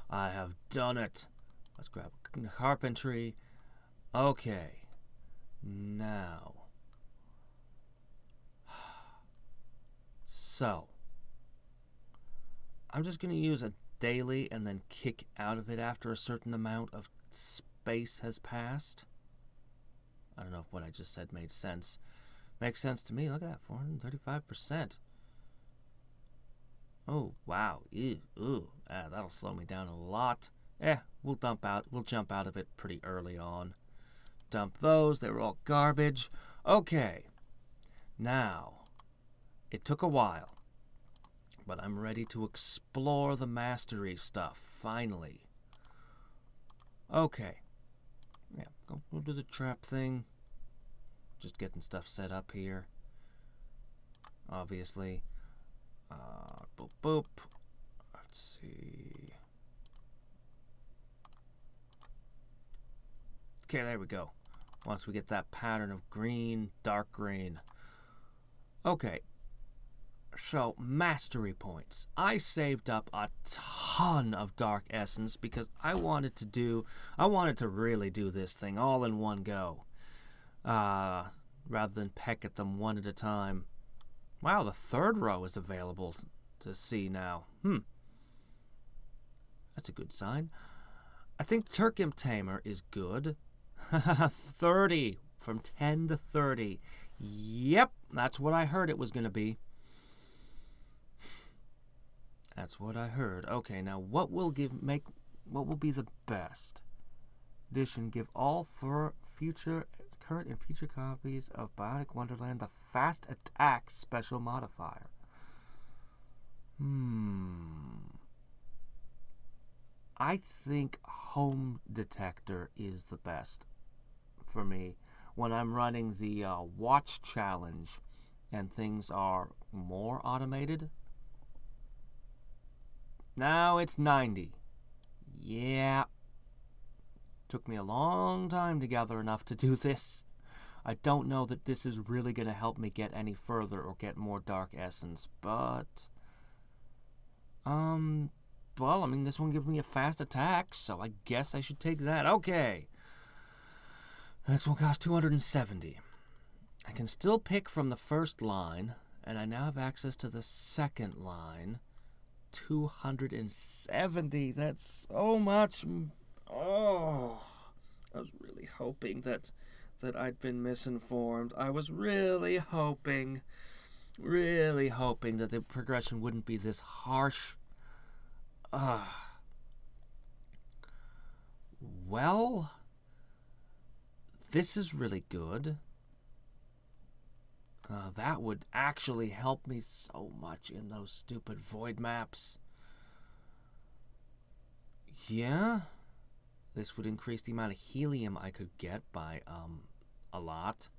I have done it. Let's grab carpentry. Okay. Now. So. I'm just going to use a daily and then kick out of it after a certain amount of space has passed. I don't know if what I just said made sense. Makes sense to me. Look at that, 435%. Oh, wow. Ew, ooh, that'll slow me down a lot. We'll jump out of it pretty early on. Dump those. They were all garbage. Okay. Now, it took a while, but I'm ready to explore the mastery stuff, finally. Okay. Yeah, we'll do the trap thing. Just getting stuff set up here. Obviously. Boop, boop. Let's see. Okay, there we go. Once we get that pattern of green, dark green. Okay. So, mastery points. I saved up a ton of dark essence because I wanted to really do this thing all in one go. Rather than peck at them one at a time. Wow, the third row is available to see now. That's a good sign. I think Trimps Tamer is good. 30. From 10 to 30. Yep, that's what I heard it was going to be. That's what I heard. Okay, now what will be the best? Edition give all for current and future copies of Bionic Wonderland the fast attack special modifier. I think home detector is the best for me when I'm running the watch challenge and things are more automated. Now it's 90. Yeah. Took me a long time to gather enough to do this. I don't know that this is really going to help me get any further or get more dark essence, but well, I mean, this one gives me a fast attack, so I guess I should take that. Okay. The next one costs 270. I can still pick from the first line, and I now have access to the second line. 270. That's so much. Oh, I was really hoping that I'd been misinformed. I was really hoping that the progression wouldn't be this harsh. Well, this is really good. That would actually help me so much in those stupid void maps. Yeah? This would increase the amount of helium I could get by, a lot.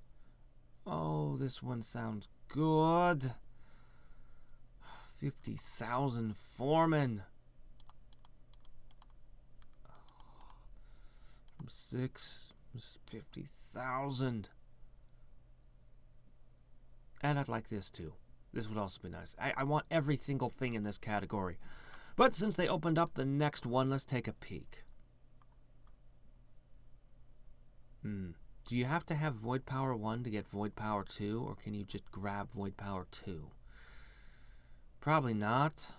Oh, this one sounds good. 50,000 foremen. From 6, 50,000. And I'd like this too. This would also be nice. I want every single thing in this category. But since they opened up the next one, let's take a peek. Do you have to have Void Power 1 to get Void Power 2, or can you just grab Void Power 2? Probably not.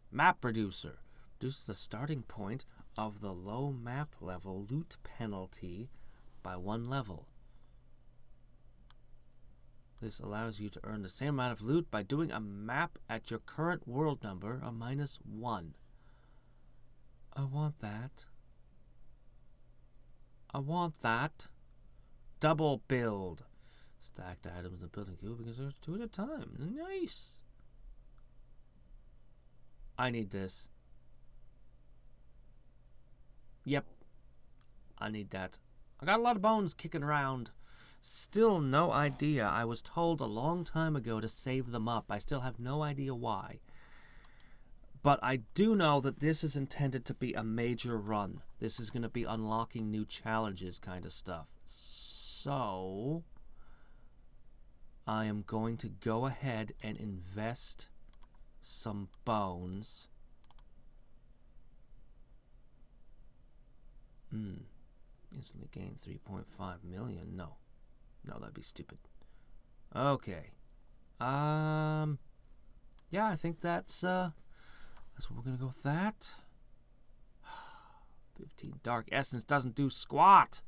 Map Reducer. Reduces the starting point of the low map level loot penalty by 1 level. This allows you to earn the same amount of loot by doing a map at your current world number, a -1. I want that. I want that. Double build. Stacked items in the building queue because there's 2 at a time. Nice. I need this. Yep. I need that. I got a lot of bones kicking around. Still no idea. I was told a long time ago to save them up. I still have no idea why. But I do know that this is intended to be a major run. This is going to be unlocking new challenges kind of stuff. So, I am going to go ahead and invest some bones. Instantly gain 3.5 million. No, that'd be stupid. Okay. Yeah, I think that's what we're gonna go with that. 15 dark essence doesn't do squat.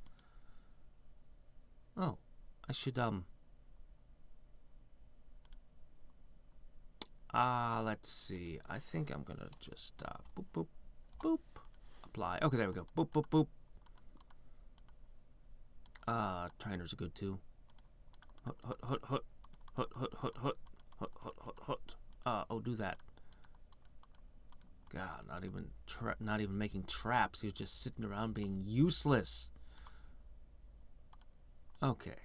Oh, I should let's see. I think I'm gonna just boop boop boop apply. Okay, there we go. Boop boop boop. Trainers are good too. Hut hut hut hut hut hut hut hut hut hut hut hut. Oh, do that. God, not even making traps. He was just sitting around being useless. Okay.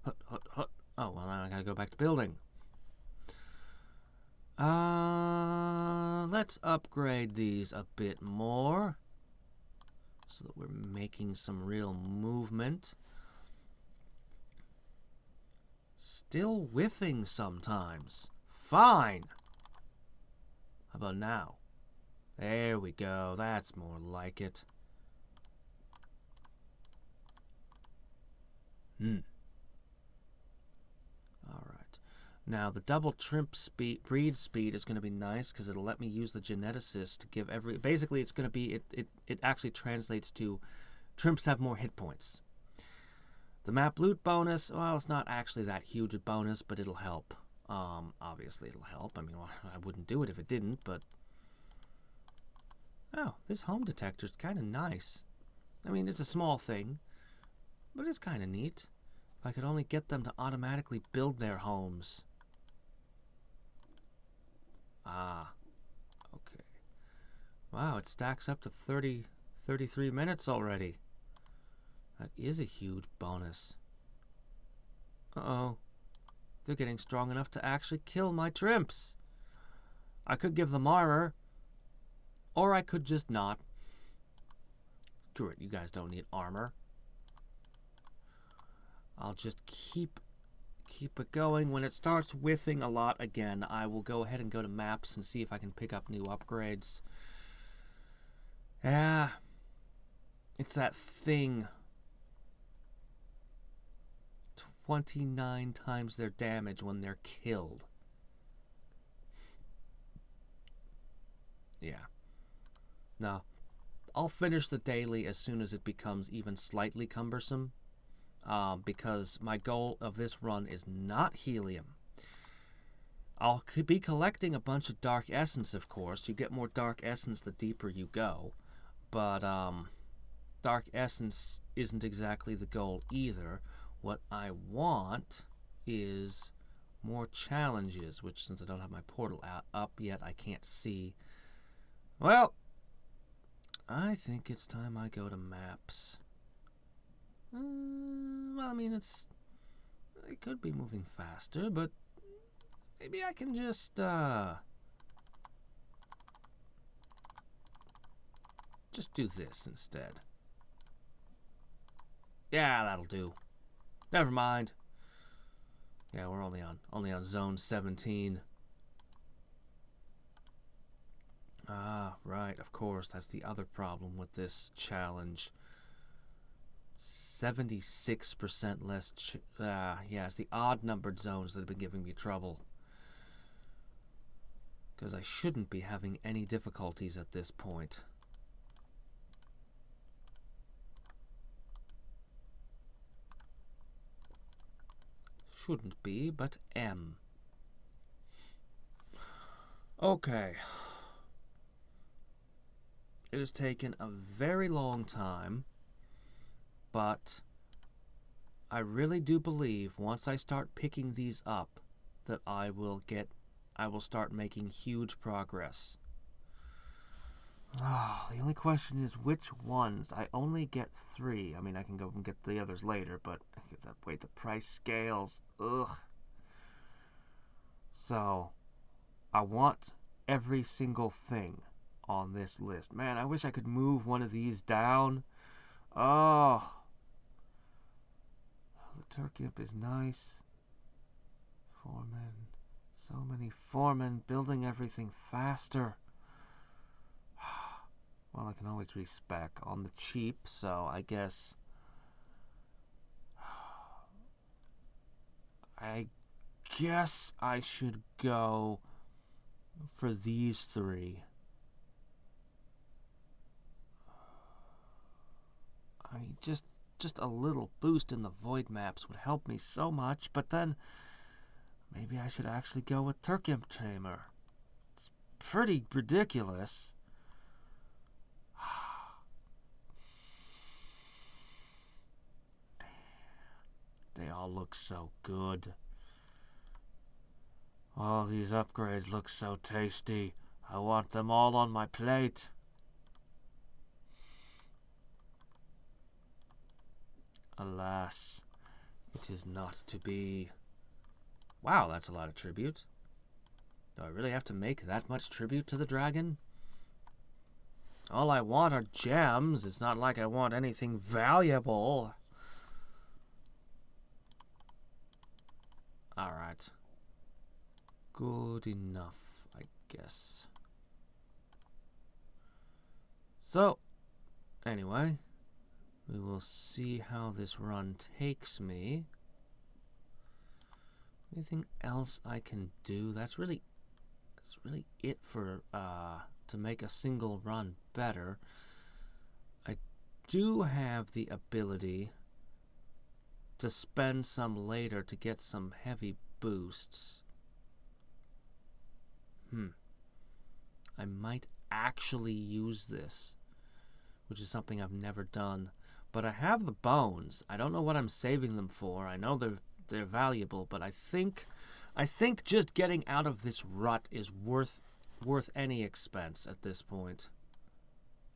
Hut hut hut. Oh well, now I gotta go back to building. Let's upgrade these a bit more so that we're making some real movement. Still whiffing sometimes. Fine. How about now? There we go. That's more like it. Alright. Now, the double Trimps breed speed is going to be nice because it'll let me use the geneticist to give every... Basically, it's going to be... It actually translates to Trimps have more hit points. The map loot bonus, well, it's not actually that huge a bonus, but it'll help. Obviously, it'll help. I mean, well, I wouldn't do it if it didn't, but... Oh, this home detector is kind of nice. I mean, it's a small thing, but it's kind of neat. If I could only get them to automatically build their homes. Ah, okay. Wow, it stacks up to 33 minutes already. That is a huge bonus. Uh-oh. They're getting strong enough to actually kill my Trimps. I could give them armor, or I could just not. Screw it, you guys don't need armor. I'll just keep it going. When it starts whiffing a lot again, I will go ahead and go to maps and see if I can pick up new upgrades. Yeah, it's that thing. 29 times their damage when they're killed. Yeah. Now, I'll finish the daily as soon as it becomes even slightly cumbersome. Because my goal of this run is not helium. I'll be collecting a bunch of dark essence, of course. You get more dark essence the deeper you go. But dark essence isn't exactly the goal either. What I want is more challenges, which since I don't have my portal up yet, I can't see. Well, I think it's time I go to maps. Well, I mean, it could be moving faster, but maybe I can just do this instead. Yeah, that'll do. Never mind. Yeah, we're only on zone 17. Ah, right, of course, that's the other problem with this challenge. 76% less... yeah, it's the odd-numbered zones that have been giving me trouble. Because I shouldn't be having any difficulties at this point. Shouldn't be, but am. Okay. It has taken a very long time, but I really do believe once I start picking these up that I will start making huge progress. The only question is which ones. I only get 3. I mean, I can go and get the others later, but wait, the price scales. Ugh. So, I want every single thing on this list. Man, I wish I could move one of these down. Oh. The turkey up is nice. Foremen. So many foremen building everything faster. Well, I can always respec on the cheap, so I guess... I should go for these three. I mean, just a little boost in the void maps would help me so much, but then maybe I should actually go with Trimps. It's pretty ridiculous. They all look so good. All these upgrades look so tasty. I want them all on my plate. Alas, it is not to be. Wow, that's a lot of tribute. Do I really have to make that much tribute to the dragon? All I want are gems. It's not like I want anything valuable. Alright. Good enough, I guess. So, anyway, we will see how this run takes me. Anything else I can do? That's really it for to make a single run better. I do have the ability to spend some later to get some heavy boosts. I might actually use this, which is something I've never done. But I have the bones. I don't know what I'm saving them for. I know they're valuable, but I think just getting out of this rut is worth any expense at this point.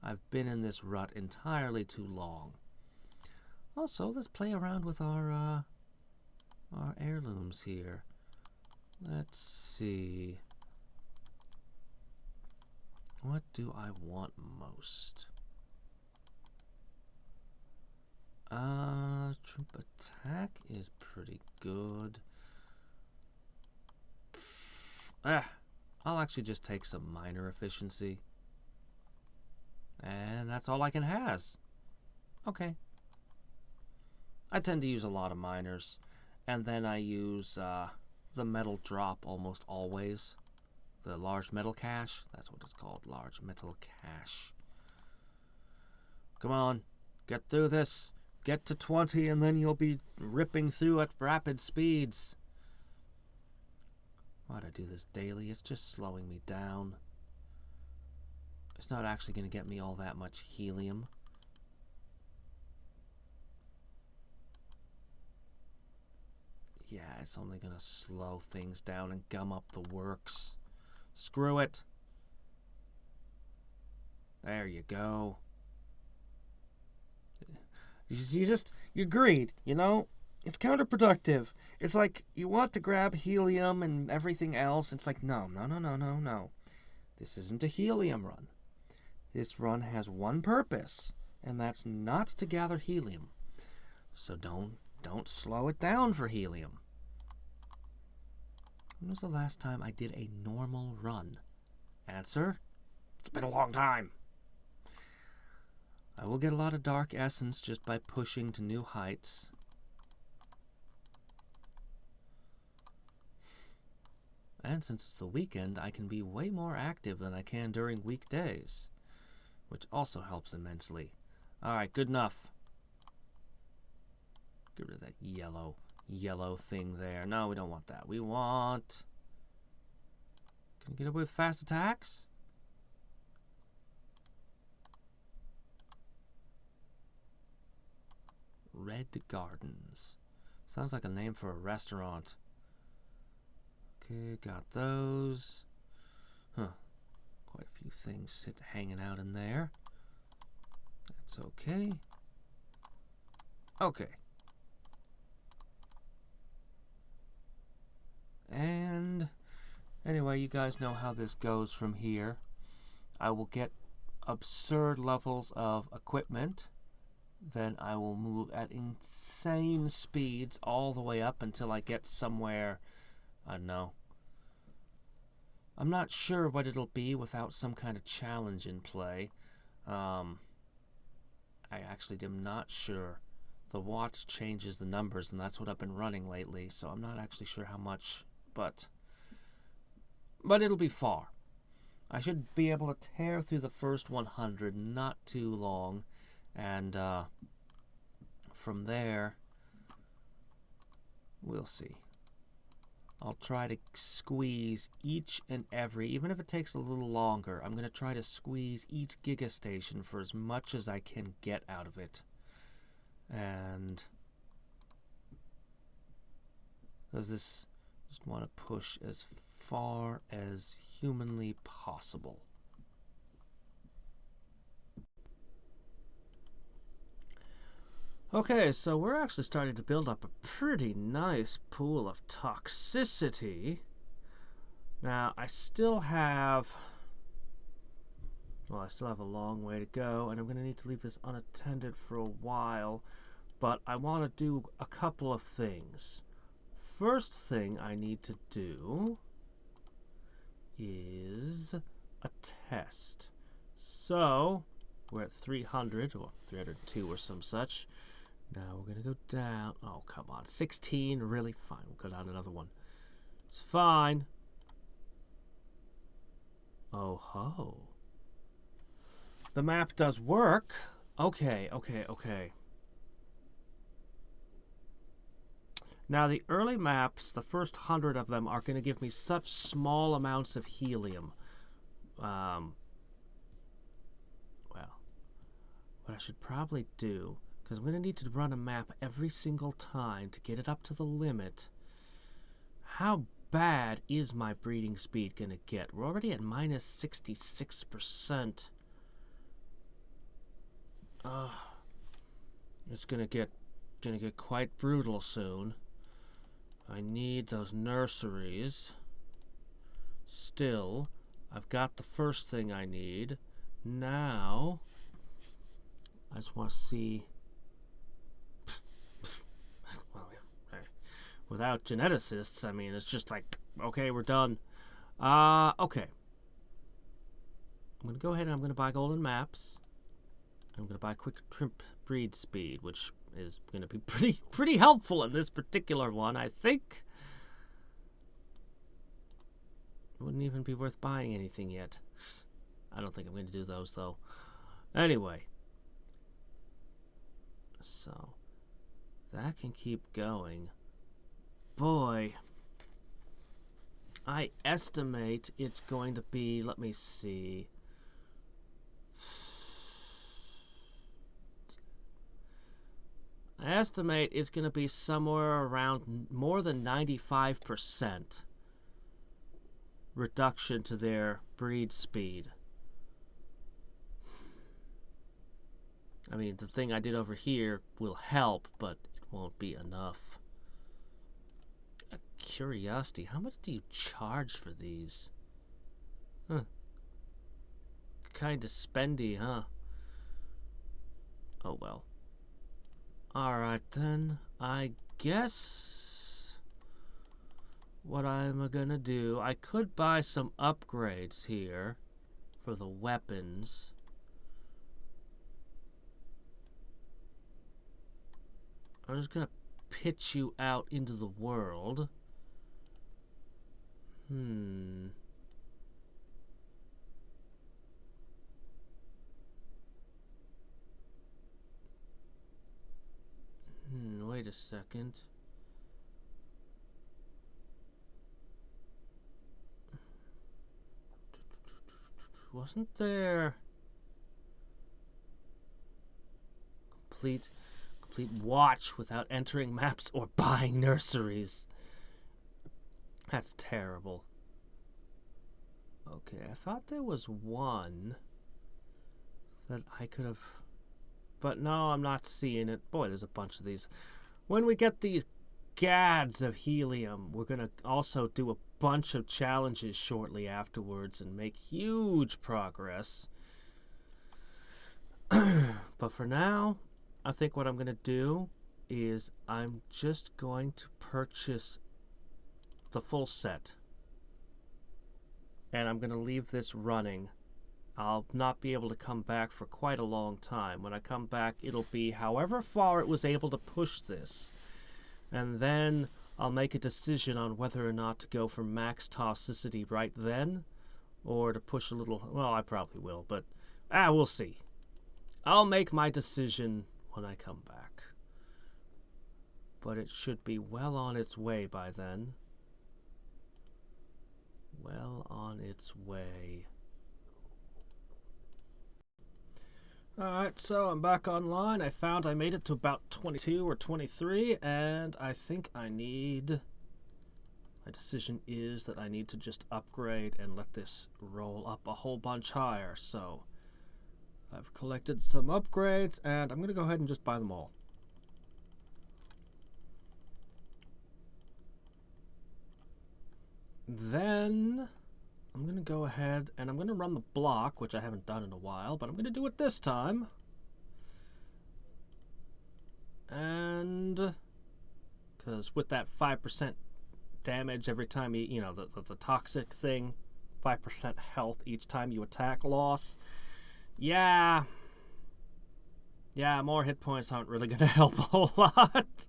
I've been in this rut entirely too long. Also, let's play around with our heirlooms here. Let's see. What do I want most? Trimp attack is pretty good. I'll actually just take some minor efficiency. And that's all I can has. Okay. I tend to use a lot of minors. And then I use the metal drop almost always. The large metal cache. That's what it's called. Large metal cache. Come on. Get through this. Get to 20 and then you'll be ripping through at rapid speeds. Why'd I do this daily? It's just slowing me down. It's not actually going to get me all that much helium. Yeah, it's only going to slow things down and gum up the works. Screw it. There you go. You greed, you know? It's counterproductive. It's like you want to grab helium and everything else. It's like, no. This isn't a helium run. This run has one purpose, and that's not to gather helium. So don't slow it down for helium. When was the last time I did a normal run? Answer? It's been a long time. I will get a lot of dark essence just by pushing to new heights. And since it's the weekend, I can be way more active than I can during weekdays, which also helps immensely. Alright, good enough. Get rid of that yellow thing there. No, we don't want that. We want... Can you get away with fast attacks? Red Gardens. Sounds like a name for a restaurant. Okay, got those. Huh. Quite a few things hanging out in there. That's okay. Okay. And anyway, you guys know how this goes from here. I will get absurd levels of equipment. Then I will move at insane speeds all the way up until I get somewhere I don't know. I'm not sure what it'll be without some kind of challenge in play. I actually am not sure. The watch changes the numbers, and that's what I've been running lately, so I'm not actually sure how much, but it'll be far. I should be able to tear through the first 100 not too long, and from there, we'll see. I'll try to squeeze each and every, even if it takes a little longer, I'm going to try to squeeze each Giga Station for as much as I can get out of it. And because this, just want to push as far as humanly possible. Okay, so we're actually starting to build up a pretty nice pool of toxicity. Now, I still have a long way to go, and I'm going to need to leave this unattended for a while, but I want to do a couple of things. First thing I need to do is a test. So, we're at 300, or 302 or some such. Now we're going to go down. Oh, come on. 16, really? Fine, we'll go down another one. It's fine. Oh ho. The map does work. Okay. Now the early maps, the first 100 of them, are going to give me such small amounts of helium. Well, what I should probably do, because I'm going to need to run a map every single time to get it up to the limit. How bad is my breeding speed going to get? We're already at minus 66%. It's going to get quite brutal soon. I need those nurseries. Still, I've got the first thing I need. Now, I just want to see. Without geneticists, I mean, it's just like, okay, we're done. Okay. I'm going to go ahead and I'm going to buy golden maps. I'm going to buy quick Trimp breed speed, which is going to be pretty helpful in this particular one, I think. It wouldn't even be worth buying anything yet. I don't think I'm going to do those, though. Anyway. So, that can keep going. Boy, I estimate it's going to be, let me see. I estimate it's going to be somewhere around more than 95% reduction to their breed speed. I mean, the thing I did over here will help, but it won't be enough. Curiosity, how much do you charge for these? Huh. Kinda spendy, huh? Oh well. Alright then, I guess what I'm gonna do, I could buy some upgrades here for the weapons. I'm just gonna pitch you out into the world. Wait a second. Wasn't there complete watch without entering maps or buying nurseries? That's terrible. Okay, I thought there was one that I could have, but no, I'm not seeing it. Boy, there's a bunch of these. When we get these gads of helium, we're going to also do a bunch of challenges shortly afterwards and make huge progress. But for now, I think what I'm going to do is I'm just going to purchase the full set. And I'm going to leave this running. I'll not be able to come back for quite a long time. When I come back, it'll be however far it was able to push this. And then I'll make a decision on whether or not to go for max toxicity right then, or to push a little. Well, I probably will, but we'll see. I'll make my decision when I come back. But it should be well on its way by then. Well on its way. Alright, so I'm back online. I found I made it to about 22 or 23, and I think I need... My decision is that I need to just upgrade and let this roll up a whole bunch higher. So I've collected some upgrades, and I'm going to go ahead and just buy them all. Then I'm going to go ahead and I'm going to run the block, which I haven't done in a while, but I'm going to do it this time. And because with that 5% damage every time you know, the toxic thing, 5% health each time you attack loss. Yeah, more hit points aren't really going to help a whole lot.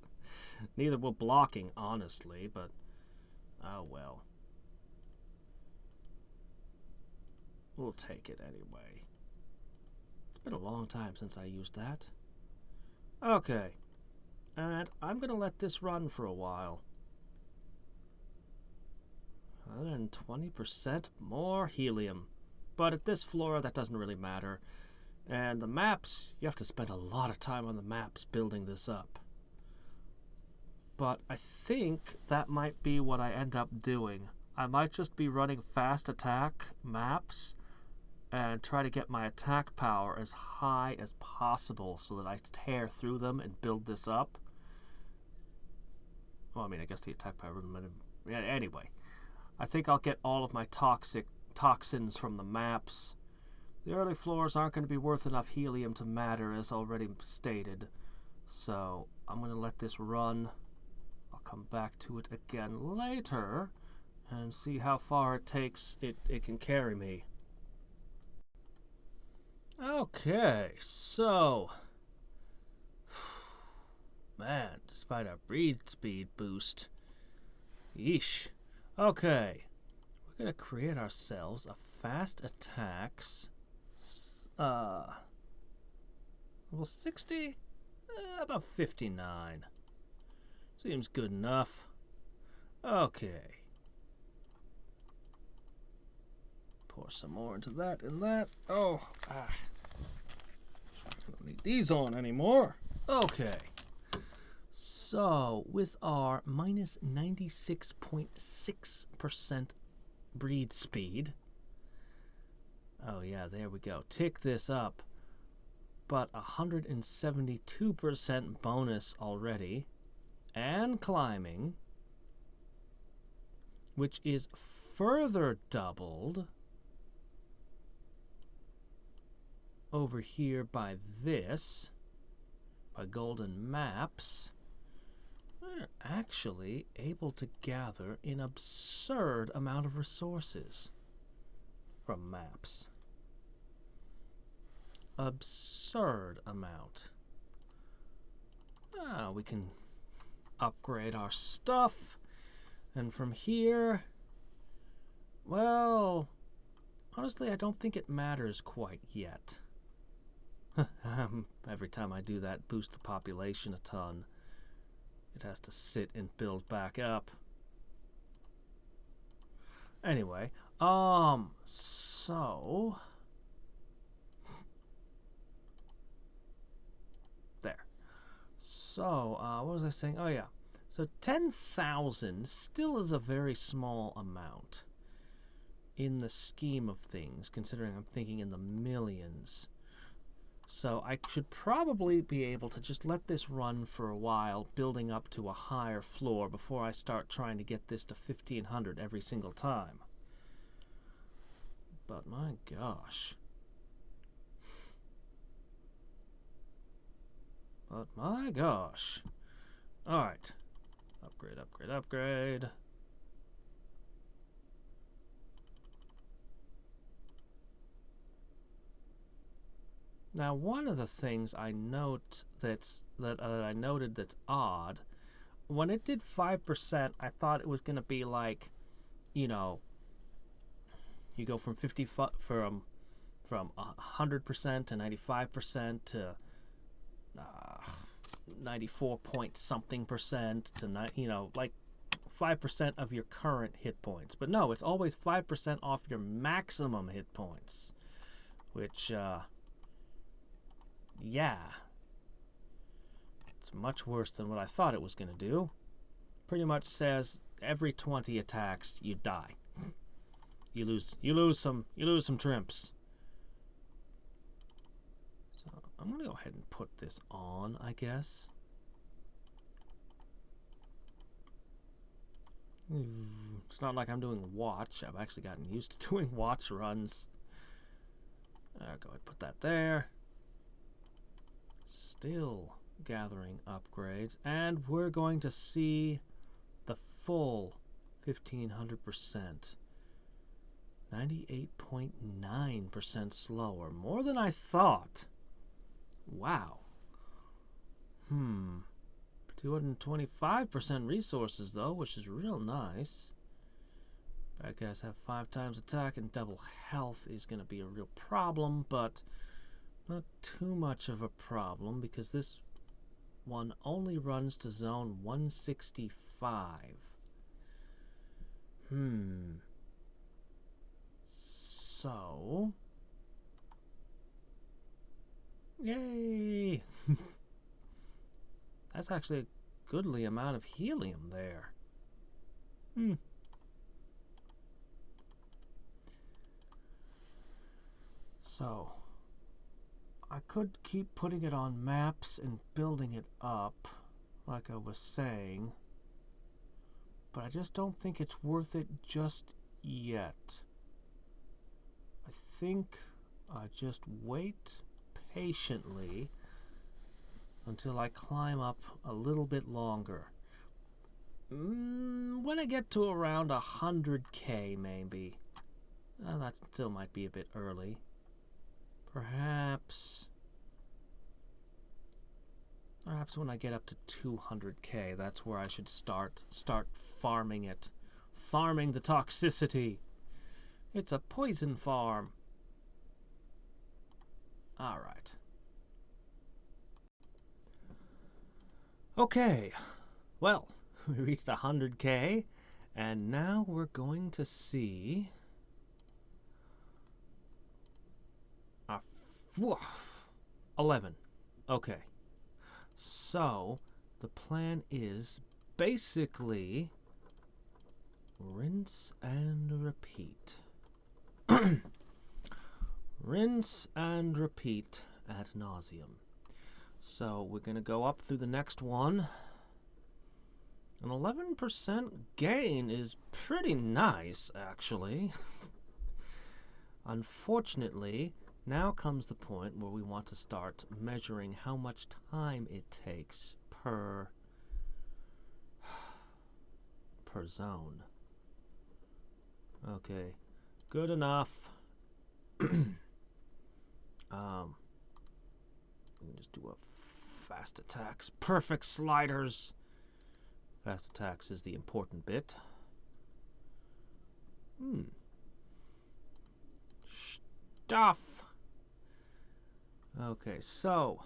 Neither will blocking, honestly, but oh well. We'll take it anyway. It's been a long time since I used that. Okay. And I'm going to let this run for a while. 120% more helium. But at this floor, that doesn't really matter. And the maps, you have to spend a lot of time on the maps building this up. But I think that might be what I end up doing. I might just be running fast attack maps and try to get my attack power as high as possible so that I tear through them and build this up. Well, I mean, I guess the attack power wouldn't... Yeah, anyway. I think I'll get all of my toxins from the maps. The early floors aren't going to be worth enough helium to matter, as already stated. So I'm going to let this run. I'll come back to it again later and see how far it takes it can carry me. Okay, so man, despite our breed speed boost, yeesh. Okay, we're gonna create ourselves a fast attacks level 60, about 59. Seems good enough. Okay. Pour some more into that and that. Oh, I don't need these on anymore. Okay. So, with our minus 96.6% breed speed. Oh yeah, there we go. Tick this up. But 172% bonus already. And climbing. Which is further doubled over here by this, by golden maps. We're actually able to gather an absurd amount of resources from maps. Absurd amount. We can upgrade our stuff, and from here, well, honestly, I don't think it matters quite yet. Every time I do that, boost the population a ton. It has to sit and build back up. Anyway, so there. So, what was I saying? Oh yeah. So 10,000 still is a very small amount in the scheme of things, considering I'm thinking in the millions. So I should probably be able to just let this run for a while, building up to a higher floor before I start trying to get this to 1,500 every single time. But my gosh. But my gosh. Alright. Upgrade, upgrade, upgrade. Now, one of the things I note that I noted that's odd, when it did 5%, I thought it was going to be like, you know, you go from 100% to 95% to 94 point something percent to like 5% of your current hit points. But no, it's always 5% off your maximum hit points, which yeah, it's much worse than what I thought it was going to do. Pretty much says every 20 attacks you die. You lose some trimps. So I'm going to go ahead and put this on, I guess. It's not like I'm doing watch. I've actually gotten used to doing watch runs. Go ahead and put that there. Still gathering upgrades, and we're going to see the full 1500%. 98.9% slower. More than I thought. Wow. 225% resources, though, which is real nice. Bad guys have 5 times attack, and double health is going to be a real problem, but not too much of a problem, because this one only runs to zone 165. So, yay! That's actually a goodly amount of helium there. So, I could keep putting it on maps and building it up, like I was saying, but I just don't think it's worth it just yet. I think I just wait patiently until I climb up a little bit longer. When I get to around 100k, maybe. That still might be a bit early. Perhaps when I get up to 200k, that's where I should start farming it. Farming the toxicity. It's a poison farm. All right. Okay. Well, we reached 100k, and now we're going to see 11. Okay. So, the plan is basically rinse and repeat. Rinse and repeat ad nauseum. So, we're going to go up through the next one. An 11% gain is pretty nice, actually. Unfortunately, now comes the point where we want to start measuring how much time it takes per zone. Okay, good enough. We can just do a fast attacks. Perfect sliders. Fast attacks is the important bit. Stuff. Okay, so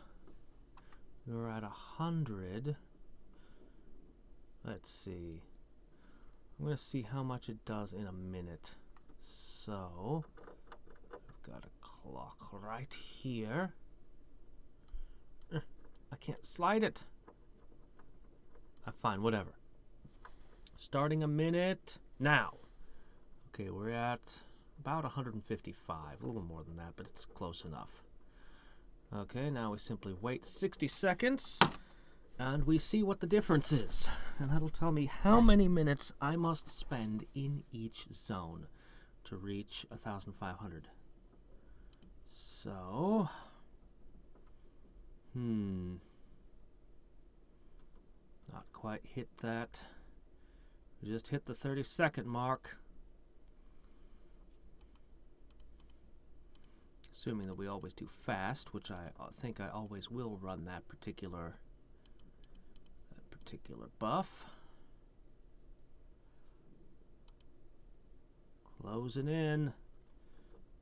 we're at 100. Let's see. I'm going to see how much it does in a minute. So, I've got a clock right here. I can't slide it. Fine, whatever. Starting a minute now. Okay, we're at about 155. A little more than that, but it's close enough. Okay, now we simply wait 60 seconds, and we see what the difference is. And that'll tell me how many minutes I must spend in each zone to reach 1,500. So, not quite hit that. We just hit the 30-second mark. Assuming that we always do fast, which I think I always will run that particular buff. Closing in.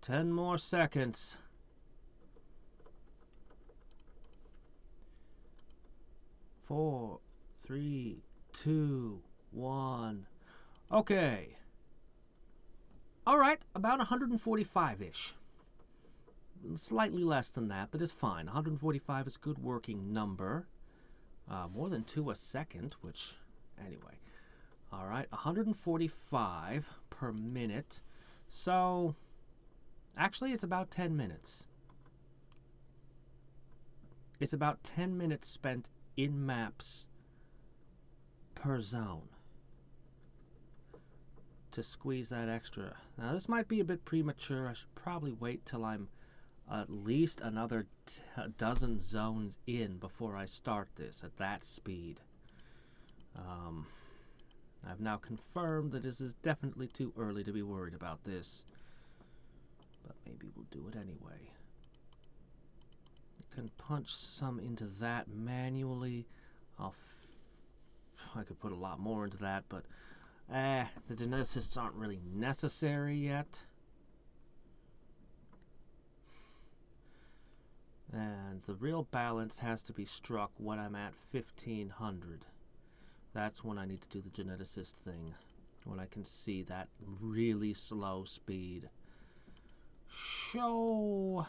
10 more seconds. 4, 3, 2, 1. Okay. All right, about 145-ish. Slightly less than that, but it's fine. 145 is a good working number. More than 2 a second, which, anyway. All right, 145 per minute. So, actually, it's about 10 minutes. It's about 10 minutes spent in maps per zone to squeeze that extra. Now, this might be a bit premature. I should probably wait till I'm at least another dozen zones in before I start this at that speed. I've now confirmed that this is definitely too early to be worried about this. But maybe we'll do it anyway. I can punch some into that manually. I could put a lot more into that, but the geneticists aren't really necessary yet. And the real balance has to be struck when I'm at 1500. That's when I need to do the geneticist thing. When I can see that really slow speed. So,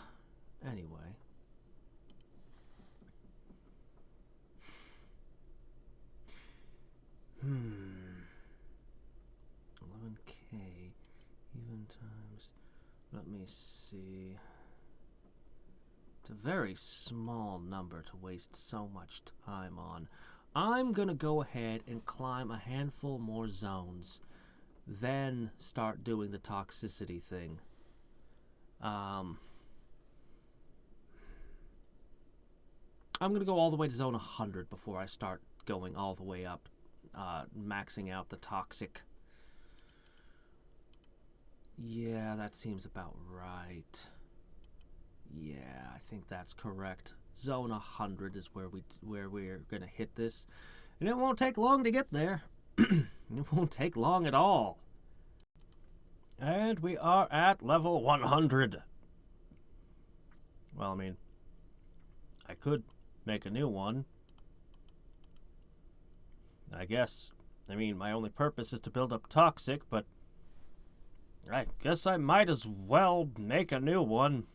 anyway. Hmm. 11K. Even times. Let me see. It's a very small number to waste so much time on. I'm going to go ahead and climb a handful more zones, then start doing the toxicity thing. I'm going to go all the way to zone 100 before I start going all the way up, maxing out the toxic. Yeah, that seems about right. Yeah, I think that's correct. Zone 100 is where we're gonna hit this, and it won't take long to get there. It won't take long at all. And we are at level 100. Well, I mean, I could make a new one. I guess. I mean, my only purpose is to build up toxic, but I guess I might as well make a new one.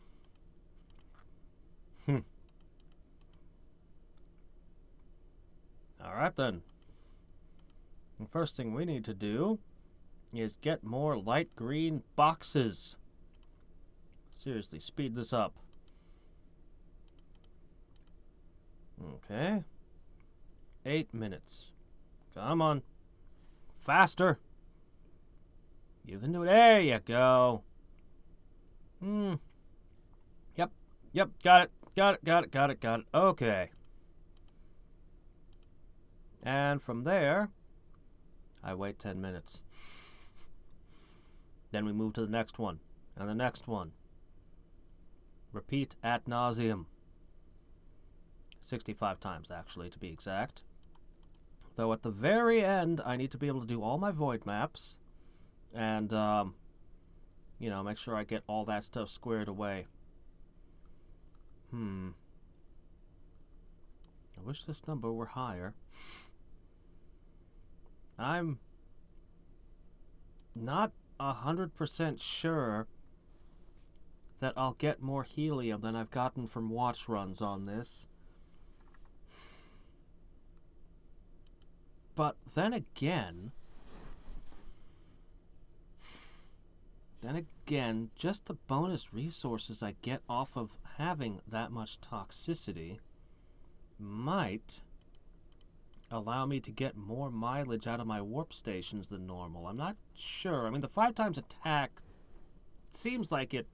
Alright then. The first thing we need to do is get more light green boxes. Seriously, speed this up. Okay. 8 minutes. Come on. Faster. You can do it. There you go. Yep, got it. Okay. And from there, I wait 10 minutes. Then we move to the next one, and the next one. Repeat ad nauseum. 65 times, actually, to be exact. Though at the very end, I need to be able to do all my void maps, and, you know, make sure I get all that stuff squared away. I wish this number were higher. I'm not 100% sure that I'll get more helium than I've gotten from watch runs on this. But then again, just the bonus resources I get off of having that much toxicity might allow me to get more mileage out of my warp stations than normal. I'm not sure. I mean, the 5 times attack seems like it,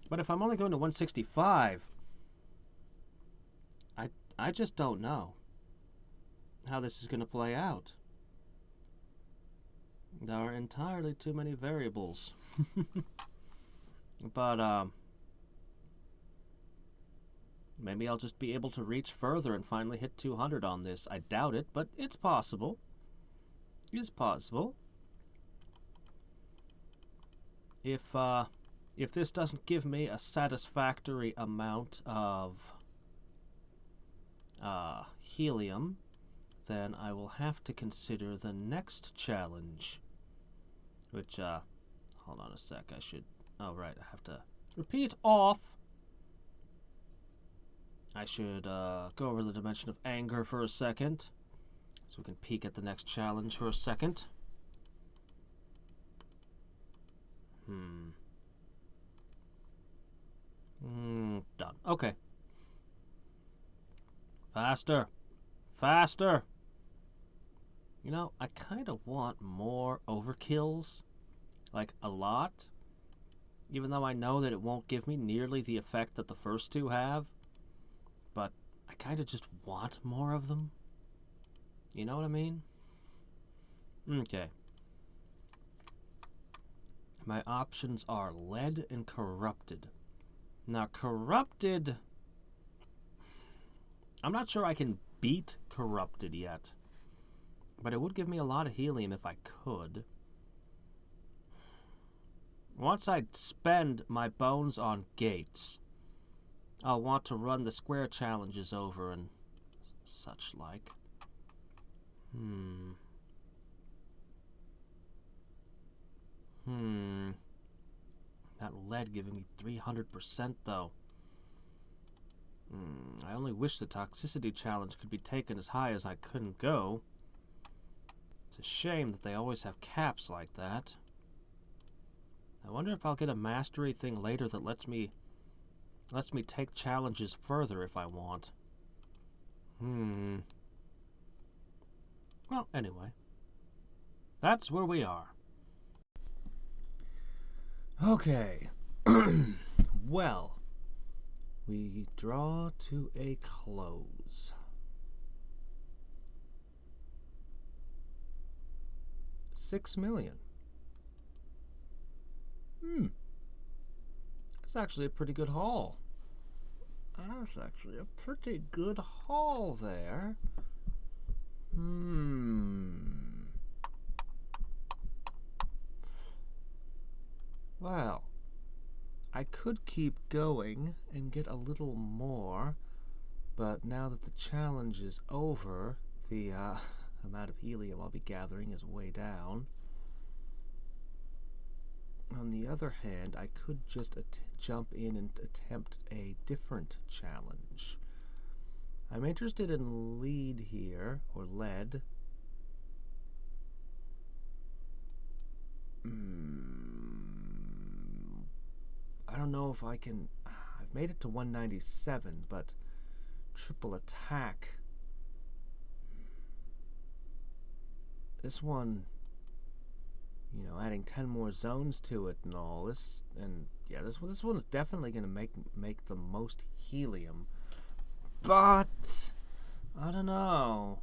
but if I'm only going to 165, I just don't know how this is going to play out. There are entirely too many variables. But, Maybe I'll just be able to reach further and finally hit 200 on this. I doubt it, but it's possible. It's possible. If this doesn't give me a satisfactory amount of helium, then I will have to consider the next challenge. Which, hold on a sec, I should... Oh, right, I have to repeat off. I should go over the dimension of anger for a second, so we can peek at the next challenge for a second. Done. Okay. Faster. Faster. You know, I kind of want more overkills. Like, a lot. Even though I know that it won't give me nearly the effect that the first two have. But I kind of just want more of them. You know what I mean? Okay. My options are lead and corrupted. Now, corrupted... I'm not sure I can beat corrupted yet. But it would give me a lot of helium if I could. Once I spend my bones on gates, I'll want to run the square challenges over and such like. That lead giving me 300% though. I only wish the toxicity challenge could be taken as high as I couldn't go. It's a shame that they always have caps like that. I wonder if I'll get a mastery thing later that lets me take challenges further if I want. Well, anyway. That's where we are. Okay. Well, we draw to a close. $6 million. That's actually a pretty good haul. That's actually a pretty good haul there. Well, I could keep going and get a little more, but now that the challenge is over, the amount of helium I'll be gathering is way down. On the other hand, I could just jump in and attempt a different challenge. I'm interested in lead here, or lead. I don't know if I can... I've made it to 197, but triple attack. This one... You know, adding 10 more zones to it and all this, and yeah, this one is definitely going to make the most helium, but I don't know.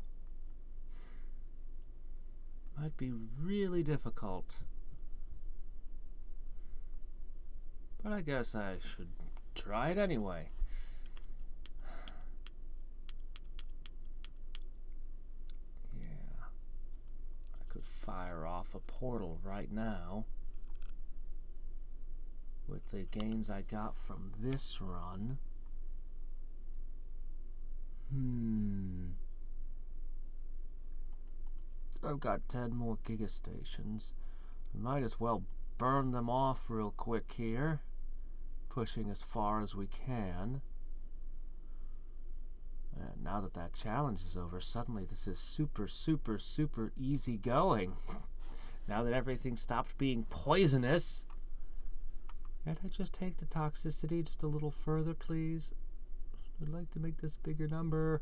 Might be really difficult, but I guess I should try it anyway. Fire off a portal right now with the gains I got from this run. I've got 10 more gigastations. Might as well burn them off real quick here, pushing as far as we can. And now that that challenge is over, suddenly this is super, super, super easy going. Now that everything stopped being poisonous. Can't I just take the toxicity just a little further, please? I'd like to make this bigger number.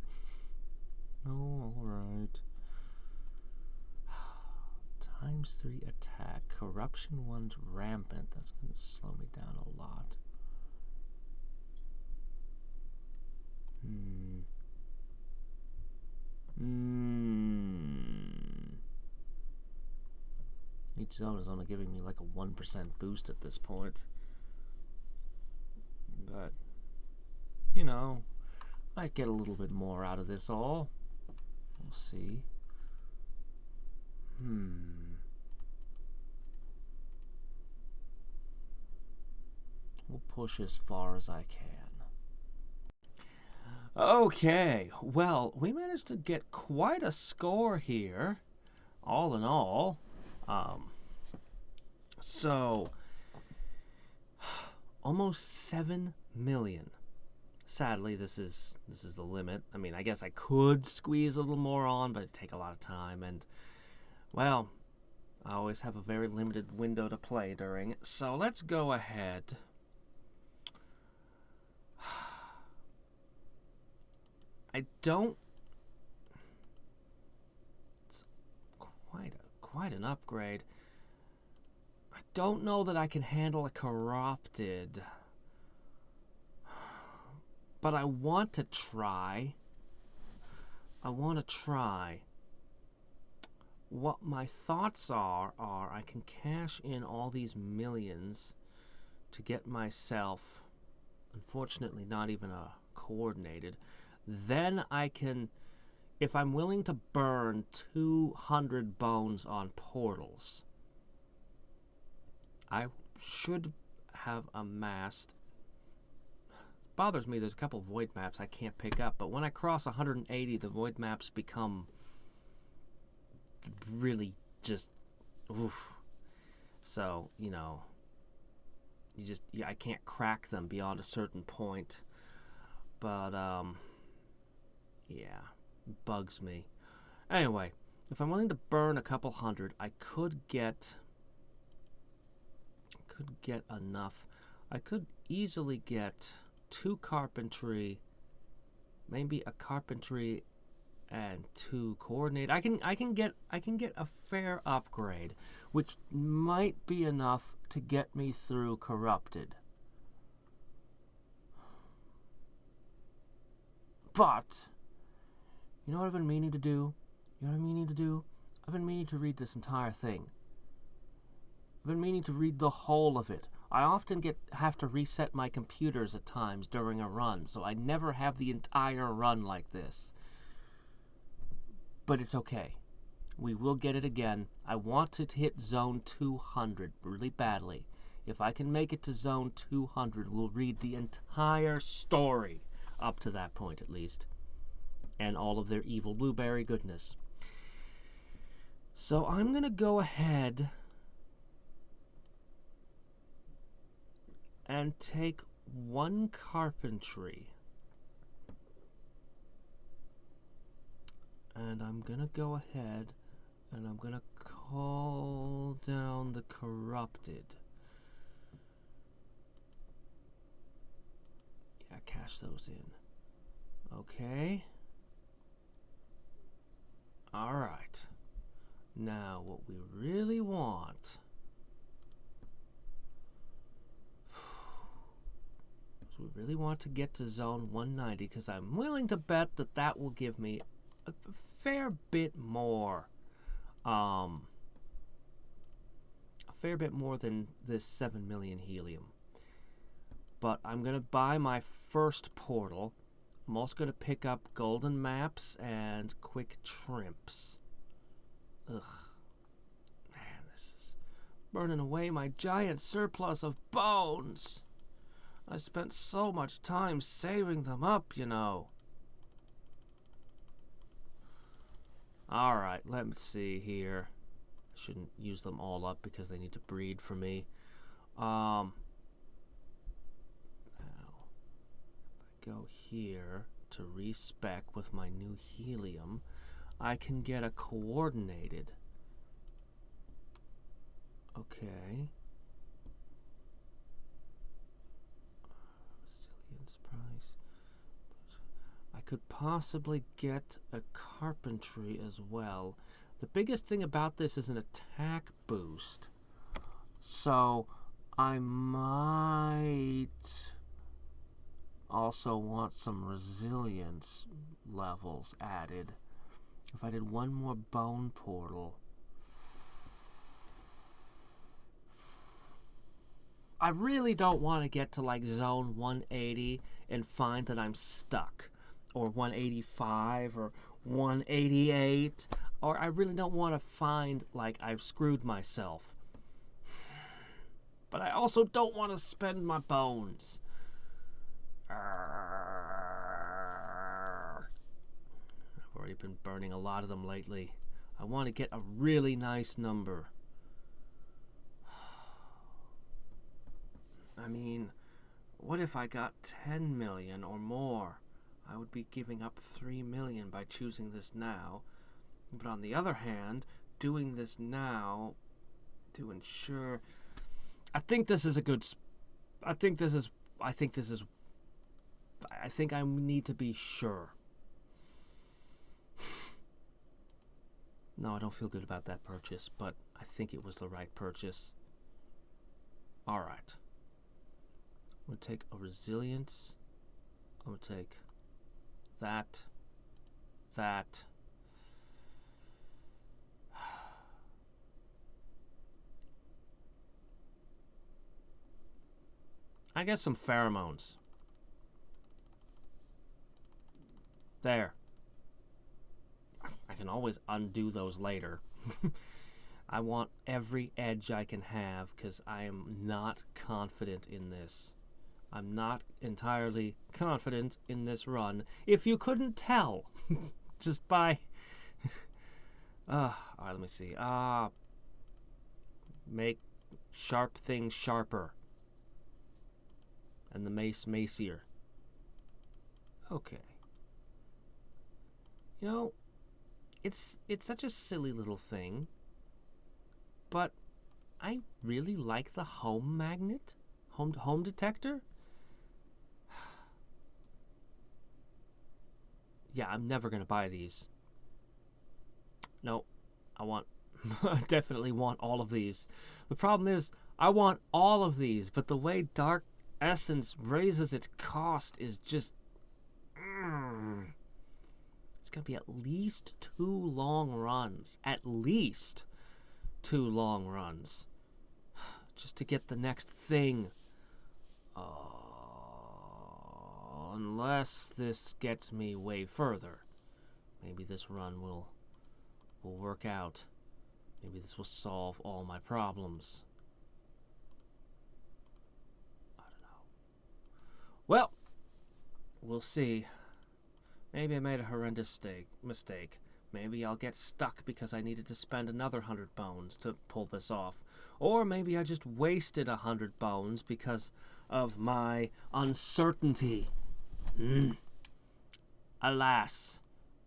Oh, alright. ×3 attack. Corruption 1's rampant. That's going to slow me down a lot. Each zone is only giving me like a 1% boost at this point. But, you know, Might get a little bit more out of this all. We'll see. We'll push as far as I can. Okay, well, we managed to get quite a score here, all in all. So, almost 7 million. Sadly, this is the limit. I mean, I guess I could squeeze a little more on, but it'd take a lot of time, and, well, I always have a very limited window to play during. So let's go ahead. I don't. It's quite an upgrade. I don't know that I can handle a corrupted, but I want to try. What my thoughts are I can cash in all these millions to get myself, unfortunately, not even a coordinated. Then I can, if I'm willing to burn 200 bones on portals, I should have amassed. It bothers me, there's a couple void maps I can't pick up, but when I cross 180, the void maps become really just, oof. So, you know, I can't crack them beyond a certain point. But, yeah, it bugs me. Anyway, if I'm willing to burn a couple hundred, I could get enough. I could easily get 2 carpentry, maybe a carpentry and 2 coordinate. I can get a fair upgrade, which might be enough to get me through corrupted. But you know what I've been meaning to do? I've been meaning to read this entire thing. I've been meaning to read the whole of it. I often have to reset my computers at times during a run, so I never have the entire run like this. But it's okay. We will get it again. I want to hit zone 200 really badly. If I can make it to zone 200, we'll read the entire story. Up to that point, at least. And all of their evil blueberry goodness. So I'm going to go ahead and take 1 carpentry. And I'm going to go ahead and I'm going to call down the corrupted. Yeah, cash those in. Okay. Alright. Now, what we really want is we really want to get to zone 190, because I'm willing to bet that that will give me a fair bit more. A fair bit more than this 7 million helium. But I'm going to buy my first portal. I'm also going to pick up golden maps and quick trimps. Ugh. Man, this is burning away my giant surplus of bones. I spent so much time saving them up, you know. Alright, let me see here. I shouldn't use them all up because they need to breed for me. Now, if I go here to respec with my new helium, I can get a coordinated. Okay. Resilience price. I could possibly get a carpentry as well. The biggest thing about this is an attack boost. So I might also want some resilience levels added. If I did 1 more bone portal. I really don't want to get to like zone 180 and find that I'm stuck. or 185 or 188, or I really don't want to find like I've screwed myself. But I also don't want to spend my bones. I've already been burning a lot of them lately. I want to get a really nice number. I mean, what if I got 10 million or more? I would be giving up 3 million by choosing this now. But on the other hand, doing this now to ensure... I think I need to be sure. No, I don't feel good about that purchase, but I think it was the right purchase. Alright. I'm going to take a resilience. I'm going to take that. I guess some pheromones. There. I can always undo those later. I want every edge I can have because I am not confident in this. I'm not entirely confident in this run. If you couldn't tell, just by... Alright, let me see. Make sharp things sharper. And the mace macier. Okay. You know, it's such a silly little thing, but I really like the home magnet, home detector. Yeah, I'm never gonna buy these. No, I definitely want all of these. The problem is, I want all of these, but the way Dark Essence raises its cost is just... It's going to be at least 2 long runs. At least 2 long runs. Just to get the next thing. Unless this gets me way further. Maybe this run will work out. Maybe this will solve all my problems. Well, we'll see. Maybe I made a horrendous mistake. Maybe I'll get stuck because I needed to spend another 100 bones to pull this off. Or maybe I just wasted 100 bones because of my uncertainty. Alas,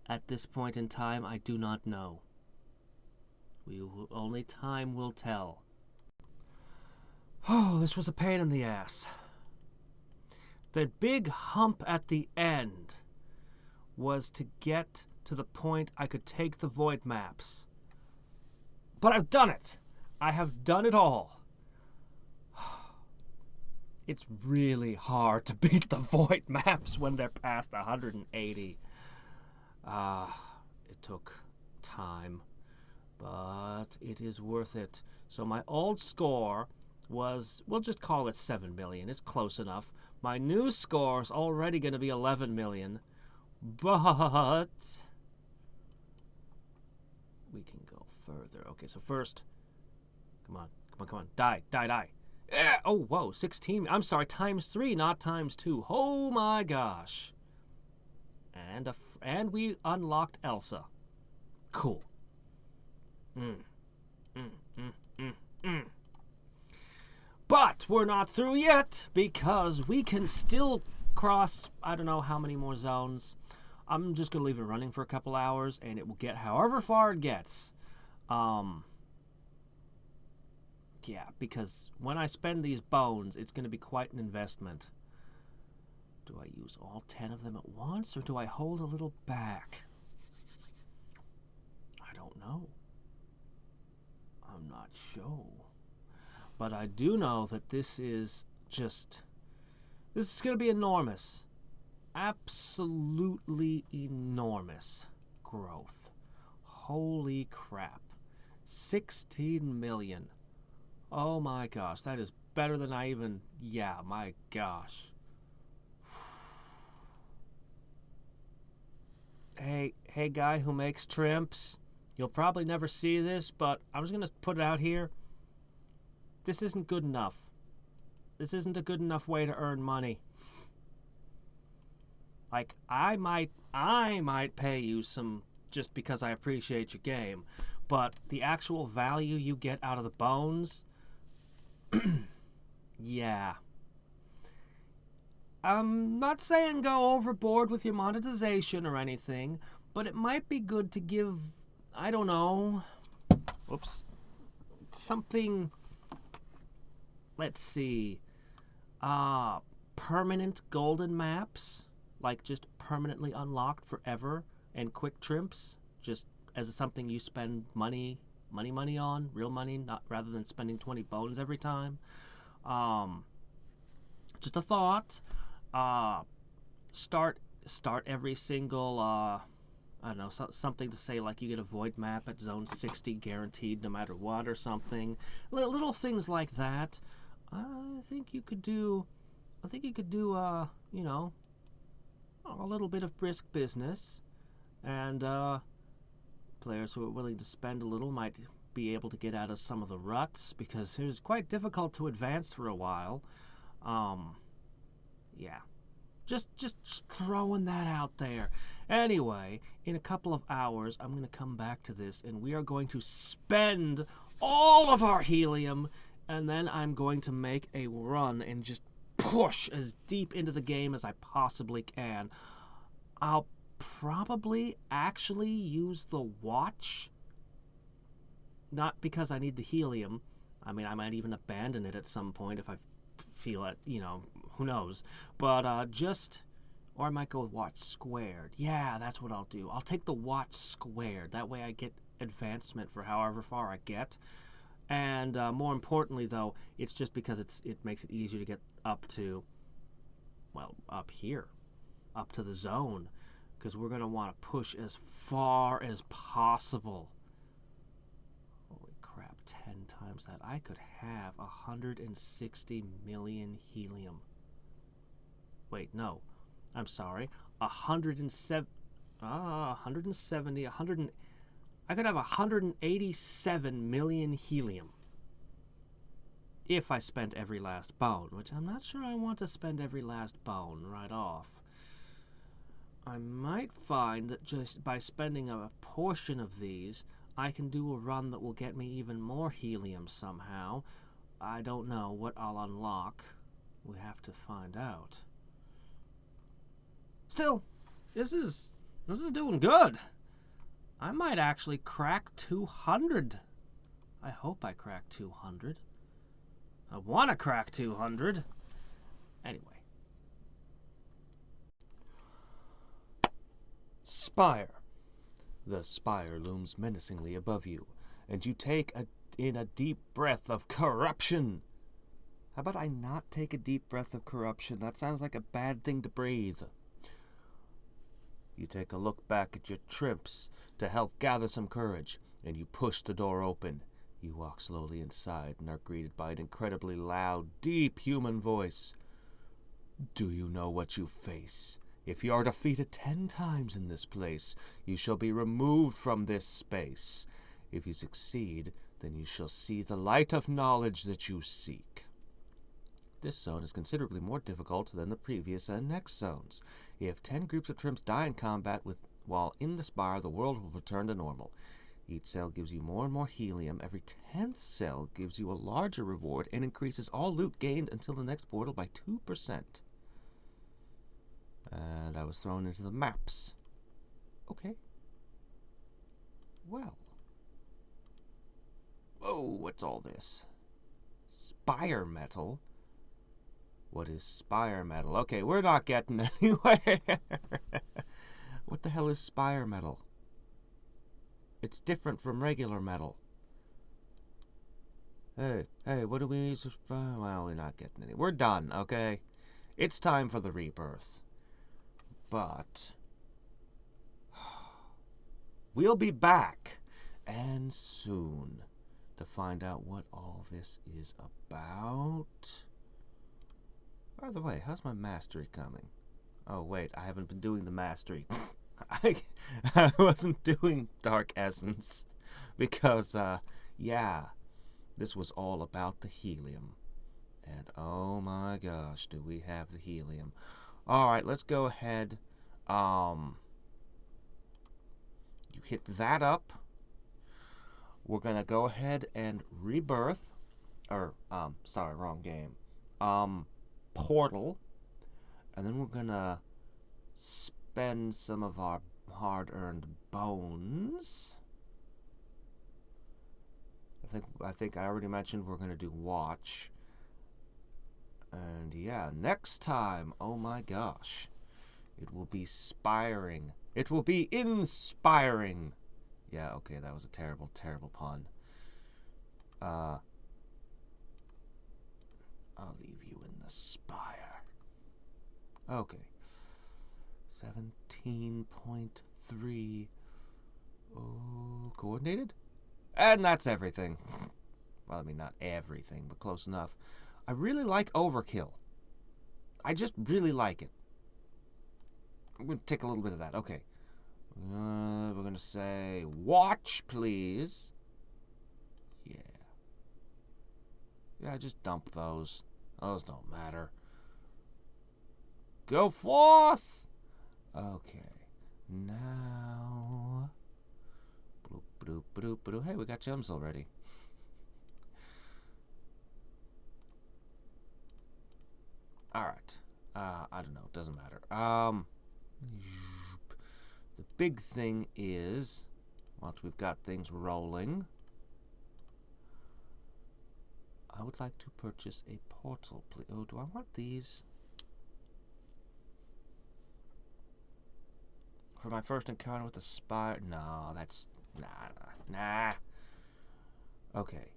at this point in time, I do not know. Only time will tell. Oh, this was a pain in the ass. The big hump at the end was to get to the point I could take the void maps. But I've done it! I have done it all. It's really hard to beat the void maps when they're past 180. It took time, but it is worth it. So my old score was, we'll just call it 7 million. It's close enough. My new score is already going to be 11 million, but we can go further. Okay, so first, come on, die. Yeah, oh, whoa, 16, I'm sorry, times 3, not times 2. Oh my gosh. And we unlocked Elsa. Cool. But we're not through yet, because we can still cross, I don't know how many more zones. I'm just going to leave it running for a couple hours, and it will get however far it gets. Yeah, because when I spend these bones, it's going to be quite an investment. Do I use all 10 of them at once, or do I hold a little back? I don't know. I'm not sure. But I do know that this is going to be enormous. Absolutely enormous growth. Holy crap. 16 million. Oh my gosh, that is better than yeah, my gosh. Hey, guy who makes Trimps. You'll probably never see this, but I'm just gonna put it out here. This isn't good enough. This isn't a good enough way to earn money. Like, I might pay you some just because I appreciate your game, but the actual value you get out of the bones, yeah. I'm not saying go overboard with your monetization or anything, but it might be good to give, I don't know, something, let's see, permanent golden maps, like just permanently unlocked forever, and quick Trimps, just as something you spend money on, real money, not rather than spending 20 bones every time. Just a thought. Start every single, I don't know, something to say like you get a void map at zone 60 guaranteed no matter what or something. Little things like that. I think you could do, you know, a little bit of brisk business, and players who are willing to spend a little might be able to get out of some of the ruts, because it was quite difficult to advance for a while. Yeah. Just throwing that out there. Anyway, in a couple of hours, I'm going to come back to this, and we are going to spend all of our helium, and then I'm going to make a run and just push as deep into the game as I possibly can. I'll probably actually use the watch. Not because I need the helium. I mean, I might even abandon it at some point if I feel it, you know, who knows. But or I might go with watch squared. Yeah, that's what I'll do. I'll take the watch squared. That way I get advancement for however far I get. And more importantly, though, it's just because it makes it easier to get up to, well, up here, up to the zone, because we're going to want to push as far as possible. Holy crap, 10 times that. I could have 160 million helium. Wait, no. I'm sorry. 170, I could have 187 million helium if I spent every last bone, which I'm not sure I want to spend every last bone right off. I might find that just by spending a portion of these, I can do a run that will get me even more helium somehow. I don't know what I'll unlock. We have to find out. Still, this is doing good. I might actually crack 200. I hope I crack 200. I want to crack 200. Anyway. Spire. The spire looms menacingly above you, and you take in a deep breath of corruption. How about I not take a deep breath of corruption? That sounds like a bad thing to breathe. You take a look back at your Trimps to help gather some courage, and you push the door open. You walk slowly inside and are greeted by an incredibly loud, deep human voice. Do you know what you face? If you are defeated 10 times in this place, you shall be removed from this space. If you succeed, then you shall see the light of knowledge that you seek. This zone is considerably more difficult than the previous and next zones. If 10 groups of Trimps die in combat while in the Spire, the world will return to normal. Each cell gives you more and more helium. Every 10th cell gives you a larger reward and increases all loot gained until the next portal by 2%. And I was thrown into the maps. Okay. Well. Whoa, what's all this? Spire metal? What is Spire metal? Okay, we're not getting anywhere. What the hell is Spire metal? It's different from regular metal. Hey, what do we use? Well, we're not getting any. We're done, okay? It's time for the rebirth. But we'll be back, and soon, to find out what all this is about. By the way, how's my mastery coming? Oh, wait, I haven't been doing the mastery. I wasn't doing Dark Essence because, yeah, this was all about the helium. And oh my gosh, do we have the helium. Alright, let's go ahead. You hit that up. We're going to go ahead and rebirth. Or, sorry, wrong game. Portal. And then we're going to spend some of our hard-earned bones. I think I already mentioned we're going to do watch. And yeah, next time, oh my gosh, it will be spiring. It will be inspiring. Yeah, okay, that was a terrible, terrible pun. I'll leave you in the spire. Okay. 17.3. Oh, coordinated? And that's everything. Well, I mean, not everything, but close enough. I really like overkill. I just really like it. I'm going to take a little bit of that. Okay. We're going to say, watch, please. Yeah. Yeah, just dump those. Those don't matter. Go forth! Okay. Now... Bloop, bloop, bloop, bloop. Hey, we got gems already. Alright. I don't know. It doesn't matter. The big thing is, once we've got things rolling, I would like to purchase a portal, please. Oh, do I want these? For my first encounter with the Spire? No, that's... Nah. Okay.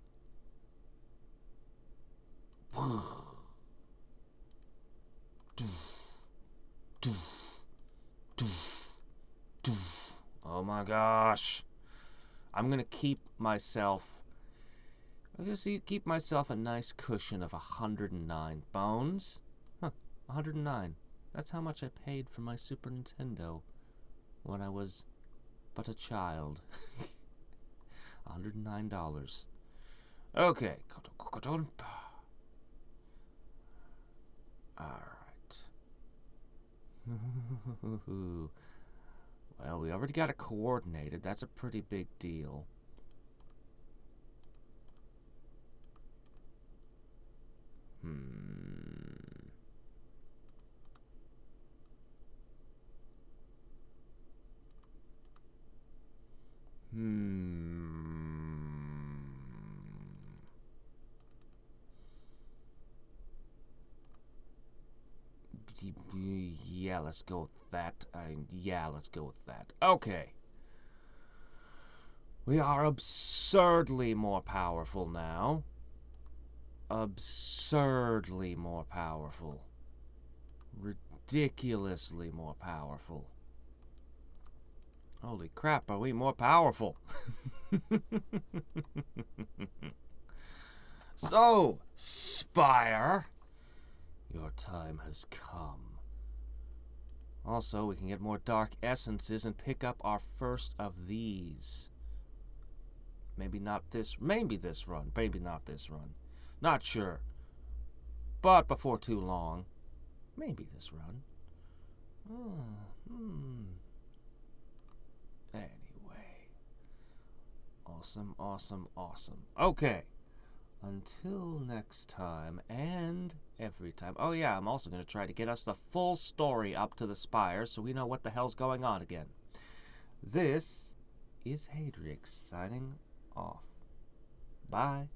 Oh my gosh. I'm gonna keep myself... keep myself a nice cushion of 109 bones. Huh, 109. That's how much I paid for my Super Nintendo when I was but a child. $109. Okay. Alright. Well, we already got it coordinated. That's a pretty big deal. Yeah, let's go with that. Yeah, let's go with that. Okay. We are absurdly more powerful now. Absurdly more powerful. Ridiculously more powerful. Holy crap, are we more powerful? So, Spire, your time has come. Also, we can get more dark essences and pick up our first of these. Maybe not this, maybe this run, maybe not this run. Not sure. But before too long, maybe this run. Anyway. Awesome, awesome, awesome. Okay. Until next time, and every time. Oh yeah, I'm also going to try to get us the full story up to the Spire so we know what the hell's going on again. This is Hadrix signing off. Bye.